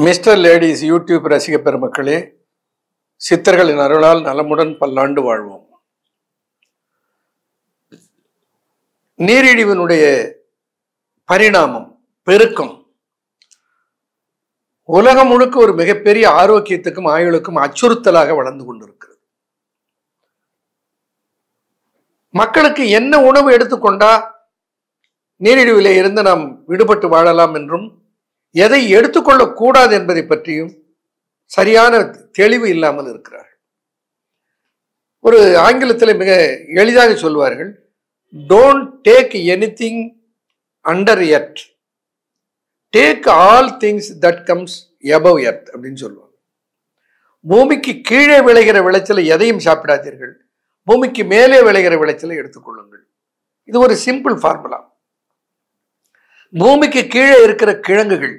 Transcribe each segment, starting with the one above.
Mister ladies YouTube ரசிக பெருமக்களே, சித்தர்களின் அருளால் நலமுடன் பல்லாண்டு வாழ்வோம். நீரிழிவினுடைய பரிணாமம், பெருக்கம் உலகம் முழுக்க ஒரு மிகப்பெரிய ஆரோக்கியத்துக்கும் ஆயுளுக்கும் அச்சுறுத்தலாக வளர்ந்து கொண்டிருக்கிறது. மக்களுக்கு என்ன உணவு எடுத்துக்கொண்டா நீரிழிவிலே இருந்து நாம் விடுபட்டு வாழலாம் என்றும், எதை எடுத்துக்கொள்ளக் கூடாது என்பதை பற்றியும் சரியான தெளிவு இல்லாமல் இருக்கிறார்கள். ஒரு ஆங்கிலத்தில் மிக எளிதாக சொல்வார்கள், don't take anything under earth, take all things that comes above earth அப்படின்னு சொல்லுவாங்க. பூமிக்கு கீழே விளைகிற விளைச்சலை எதையும் சாப்பிடாதீர்கள், பூமிக்கு மேலே விளைகிற விளைச்சலை எடுத்துக்கொள்ளுங்கள். இது ஒரு சிம்பிள் ஃபார்முலா. பூமிக்கு கீழே இருக்கிற கிழங்குகள்,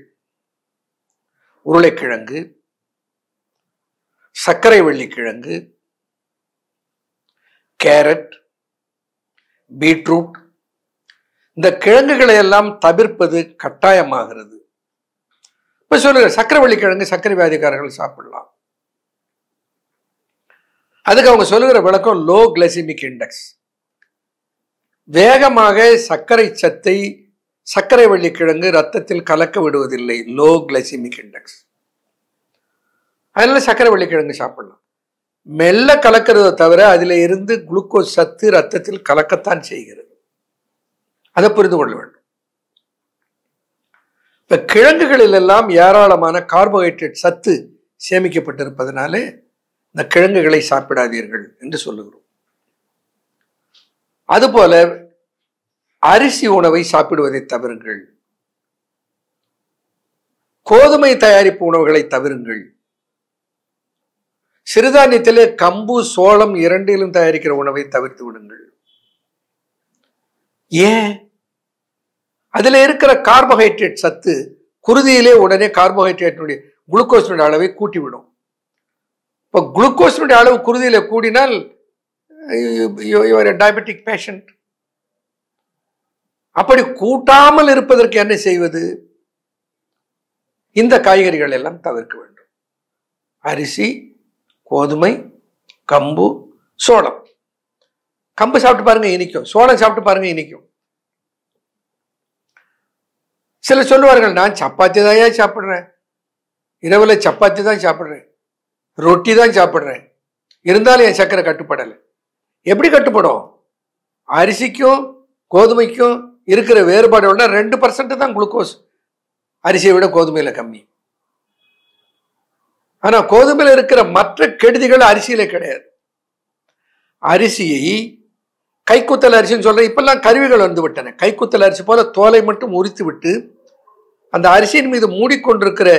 உருளைக்கிழங்கு, சர்க்கரை வள்ளி கிழங்கு, கேரட், பீட்ரூட், இந்த கிழங்குகளை எல்லாம் தவிர்ப்பது கட்டாயமாகிறது. இப்ப சொல்லுங்க, சர்க்கரை வள்ளி கிழங்கு சர்க்கரை வியாதிக்காரர்கள் சாப்பிடலாம். அதுக்கு அவங்க சொல்லுகிற விளக்கம் லோ கிளைசிமிக் இண்டெக்ஸ். வேகமாக சர்க்கரை சத்தை சர்க்கரை வள்ளி கிழங்கு ரத்தத்தில் கலக்க விடுவதில்லை, லோ கிளைசிமிக் இண்டெக்ஸ். அதனால சர்க்கரை வள்ளி கிழங்கு சாப்பிடலாம். மெல்ல கலக்கிறத தவிர அதில் இருந்து குளுக்கோஸ் சத்து ரத்தத்தில் கலக்கத்தான் செய்கிறது. அதை புரிந்து கொள்ள வேண்டும். இப்ப கிழங்குகளில் எல்லாம் ஏராளமான கார்போஹைட்ரேட் சத்து சேமிக்கப்பட்டிருப்பதனாலே இந்த கிழங்குகளை சாப்பிடாதீர்கள் என்று சொல்லுகிறோம். அதுபோல அரிசி உணவை சாப்பிடுவதை தவிருங்கள், கோதுமை தயாரிப்பு உணவுகளை தவிருங்கள். சிறுதானியத்திலே கம்பு, சோளம் இரண்டிலும் தயாரிக்கிற உணவை தவிர்த்து விடுங்கள். ஏன்? அதுல இருக்கிற கார்போஹைட்ரேட் சத்து குருதியிலே உடனே கார்போஹைட்ரேட்டினுடைய குளுக்கோஸினுடைய அளவை கூட்டிவிடும். இப்போ குளுக்கோஸினுடைய அளவு குருதியில கூடினால் டயபெட்டிக் பேஷண்ட். அப்படி கூட்டாமல் இருப்பதற்கு என்ன செய்வது? இந்த காய்கறிகள் எல்லாம் தவிர்க்க வேண்டும். அரிசி, கோதுமை, கம்பு, சோளம். கம்பு சாப்பிட்டு பாருங்க இனிக்கும், சோளம் சாப்பிட்டு பாருங்க இனிக்கும். சிலர் சொல்லுவார்கள், நான் சப்பாத்தி தான் சாப்பிட்றேன், இரவுல சப்பாத்தி தான் சாப்பிட்றேன், ரொட்டி தான் சாப்பிட்றேன், இருந்தாலும் என் சர்க்கரை கட்டுப்படலை. எப்படி கட்டுப்படும்? அரிசிக்கும் கோதுமைக்கும் இருக்கிற வேறுபாடு 2% தான் குளுக்கோஸ் அரிசியை விட கோதுமையில கம்மி. ஆனா கோதுமையில இருக்கிற மற்ற கெடுதிகள் அரிசியில கிடையாது. அரிசியை கைக்குத்தல் அரிசின்னு சொல்ற இப்பெல்லாம் கருவிகள் வந்து விட்டன. கைக்குத்தல் அரிசி போல தோலை மட்டும் உரித்து விட்டு அந்த அரிசியின் மீது மூடிக்கொண்டிருக்கிற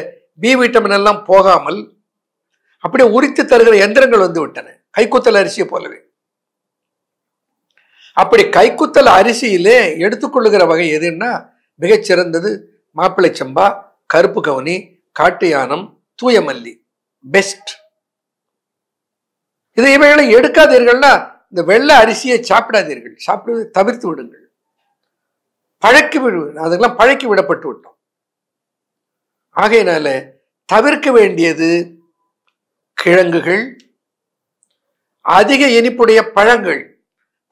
பி விட்டமின் எல்லாம் போகாமல் அப்படியே உரித்து தருகிற எந்திரங்கள் வந்து விட்டன, கைக்குத்தல் அரிசியை போலவே. அப்படி கைக்குத்தல் அரிசியிலே எடுத்துக்கொள்ளுகிற வகை எதுன்னா மிகச்சிறந்தது மாப்பிள்ளை சம்பா, கருப்பு கவுனி, காட்டு யானம், தூய மல்லி, பெஸ்ட். இவைகளை எடுக்காதீர்கள்னா இந்த வெள்ளை அரிசியை சாப்பிடாதீர்கள், சாப்பிடுவதை தவிர்த்து விடுங்கள். பழக்கி விடுவது, அதெல்லாம் பழக்கி விடப்பட்டு விட்டோம். ஆகையினால தவிர்க்க வேண்டியது கிழங்குகள், அதிக இனிப்புடைய பழங்கள்.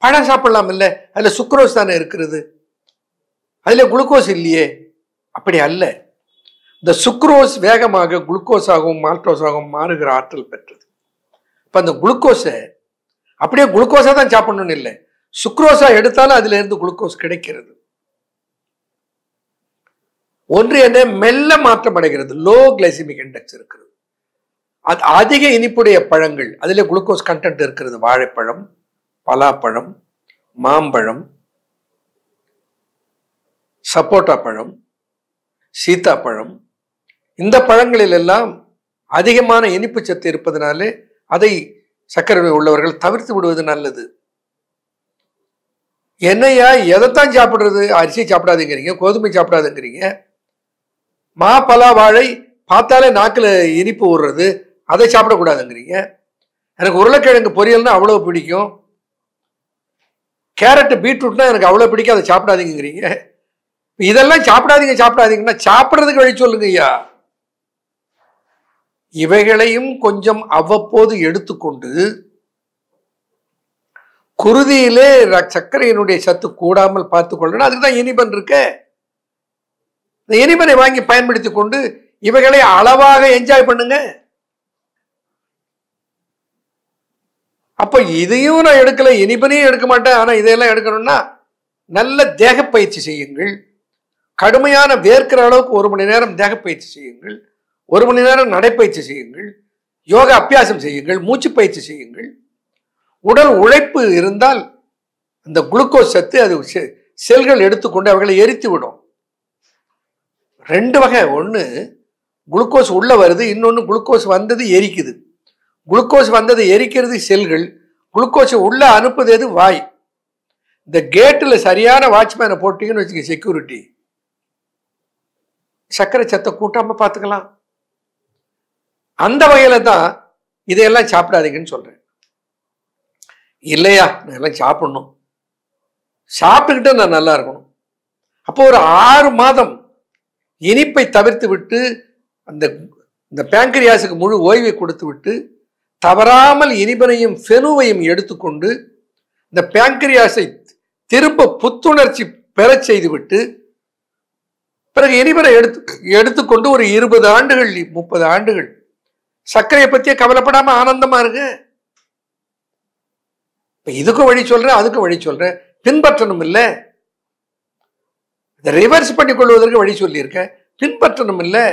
பழம் சாப்பிடலாம் இல்ல, அதுல சுக்ரோஸ் தானே இருக்கிறது, அதுல குளுக்கோஸ் இல்லையே. அப்படி அல்ல, இந்த சுக்ரோஸ் வேகமாக குளுக்கோஸாகவும் மால்டோஸாகவும் மாறுகிற ஆற்றல் பெற்றது. இப்ப அந்த குளுக்கோஸை அப்படியே குளுக்கோஸா தான் சாப்பிடணும்னு இல்லை, சுக்ரோஸா எடுத்தாலும் அதுல இருந்து குளுக்கோஸ் கிடைக்கிறது. ஒன்று என்ன, மெல்ல மாற்றம் அடைகிறது, லோ கிளைசிமிக் இண்டெக்ஸ் இருக்கிறது. அது அதிக இனிப்புடைய பழங்கள், அதுல குளுக்கோஸ் கண்டென்ட் இருக்கிறது. வாழைப்பழம், பலாப்பழம், மாம்பழம், சப்போட்டா பழம், சீத்தாப்பழம், இந்த பழங்களில் எல்லாம் அதிகமான இனிப்பு சத்து இருப்பதனாலே அதை சர்க்கரை உள்ளவர்கள் தவிர்த்து விடுவது நல்லது. என்னையா எதைத்தான் சாப்பிடுறது? அரிசி சாப்பிடாதுங்கிறீங்க, கோதுமை சாப்பிடாதுங்கிறீங்க, மா, பலா, வாழை பார்த்தாலே நாக்கில் இனிப்பு ஊறுறது, அதை சாப்பிடக்கூடாதுங்கிறீங்க. எனக்கு உருளைக்கிழங்கு பொரியல்னா அவ்வளவு பிடிக்கும், கேரட் பீட்ரூட்னா எனக்கு அவ்வளவு பிடிக்கும், அதை சாப்பிடாதீங்கிறீங்க. இதெல்லாம் சாப்பிடாதீங்கன்னா சாப்பிட்றதுக்கு வழி சொல்லுங்க ஐயா. இவைகளையும் கொஞ்சம் அவ்வப்போது எடுத்துக்கொண்டு குருதியிலே சர்க்கரையினுடைய சத்து கூடாமல் பார்த்துக் கொள்ளணும். அதுக்குதான் இனிபன் இருக்க. இந்த இனிபனை வாங்கி பயன்படுத்தி கொண்டு இவைகளை அளவாக என்ஜாய் பண்ணுங்க. அப்ப இதையும் நான் எடுக்கல, இனிபனையும் எடுக்க மாட்டேன், ஆனா இதையெல்லாம் எடுக்கணும்னா நல்ல தேக பயிற்சி செய்யுங்கள். கடுமையான வேர்க்கிற அளவுக்கு 1 மணி நேரம் தேக பயிற்சி செய்யுங்கள், 1 மணி நேரம் நடைப்பயிற்சி செய்யுங்கள், யோகா அபியாசம் செய்யுங்கள், மூச்சு பயிற்சி செய்யுங்கள். உடல் உழைப்பு இருந்தால் அந்த குளுக்கோஸ் சத்து அது செல்கள் எடுத்துக்கொண்டு அவைகளை எரித்து விடும். 2 வகை, ஒன்று குளுக்கோஸ் உள்ள வருது, இன்னொன்று குளுக்கோஸ் வந்தது எரிக்குது. குளுக்கோஸ் வந்தது எரிக்கிறது செல்கள், குளுக்கோஸ் உள்ள அனுப்புது எது வாய். இந்த கேட்டில் சரியான வாட்ச்மேனை போட்டீங்கன்னு வச்சுக்க, செக்யூரிட்டி, சர்க்கரை சத்தை கூட்டாம பார்த்துக்கலாம். அந்த வகையில தான் இதையெல்லாம் சாப்பிடாதீங்கன்னு சொல்றேன். இல்லையா, நான் எல்லாம் சாப்பிடணும், சாப்பிட்டுக்கிட்டு நான் நல்லா இருக்கணும். அப்போ ஒரு 6 மாதம் இனிப்பை தவிர்த்து விட்டு அந்த பேங்கரியாஸுக்கு முழு ஓய்வை கொடுத்து விட்டு தவறாமல் இனிபனையும் ஃபெனுவையும் எடுத்துக்கொண்டு இந்த பேங்கரியாஸை திரும்ப புத்துணர்ச்சி பெற செய்து விட்டு பிறகு இனிபனை எடுத்துக்கொண்டு ஒரு 20 ஆண்டுகள் 30 ஆண்டுகள் சர்க்கரையை பற்றியே கவலைப்படாம ஆனந்தமா இருக்கு. இதுக்கும் வழி சொல்றேன், அதுக்கும் வழி சொல்றேன். பின்பற்றணும் இல்லை, இதை ரிவர்ஸ் பண்ணி கொள்வதற்கு வழி சொல்லியிருக்கேன், பின்பற்றணும் இல்லை.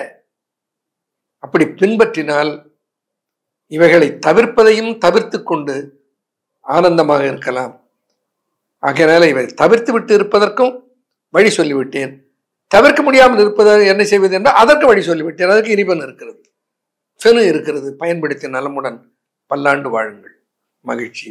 அப்படி பின்பற்றினால் இவைகளை தவிர்ப்பதையும் தவிர்த்து கொண்டு ஆனந்தமாக இருக்கலாம். ஆகையினால இவை தவிர்த்து விட்டு இருப்பதற்கும் வழி சொல்லிவிட்டேன், தவிர்க்க முடியாமல் இருப்பதாக என்ன செய்வது என்றால் அதற்கு வழி சொல்லிவிட்டேன். அதற்கு இனிபன் இருக்கிறது, ஃபெனு இருக்கிறது. பயன்படுத்தி நலமுடன் பல்லாண்டு வாழுங்கள். மகிழ்ச்சி.